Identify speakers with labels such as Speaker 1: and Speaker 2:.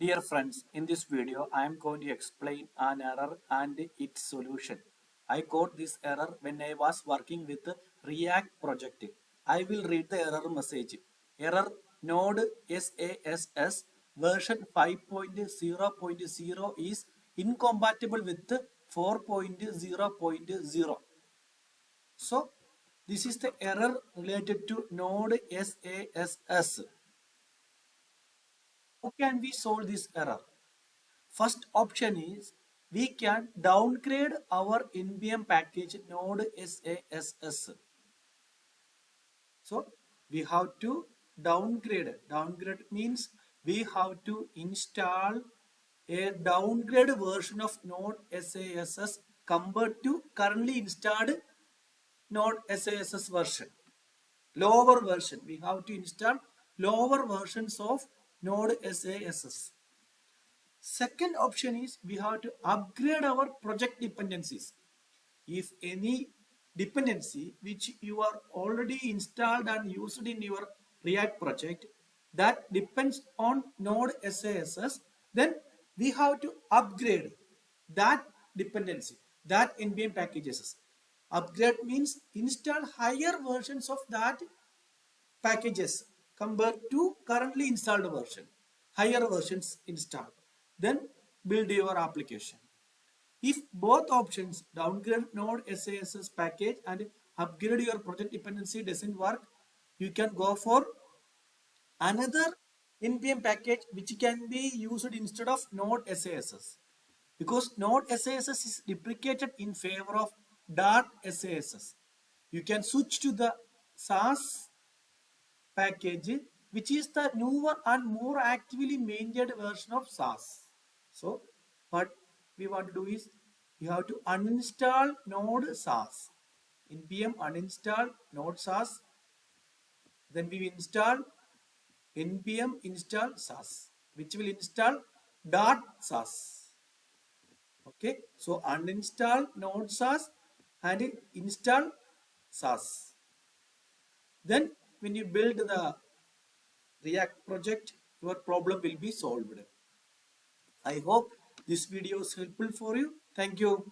Speaker 1: Dear friends, in this video I am going to explain an error and its solution. I got this error when I was working with the React project. I will read the error message. Error node-sass version 5.0.0 is incompatible with 4.0.0. So this is the error related to node-sass. How can we solve this error? First option is we can downgrade our npm package node-sass. So we have to downgrade. Downgrade means we have to install a downgrade version of node-sass compared to currently installed node-sass version. Lower version. We have to install lower versions of node-sass. Second option is we have to upgrade our project dependencies. If any dependency which you are already installed and used in your React project that depends on node-sass, then we have to upgrade that dependency, that npm packages. Upgrade means install higher versions of that packages compared to currently installed version, higher versions installed. Then build your application. If both options, downgrade node-sass package and upgrade your project dependency, doesn't work, you can go for another npm package which can be used instead of node-sass, because node-sass is deprecated in favor of dart-sass. You can switch to the sass package, which is the newer and more actively maintained version of sass. So what we want to do is we have to uninstall node-sass. npm uninstall node-sass. Then we will install npm install sass, which will install dart-sass. Okay, so uninstall node-sass and install sass. Then when you build the React project, your problem will be solved. I hope this video is helpful for you. Thank you.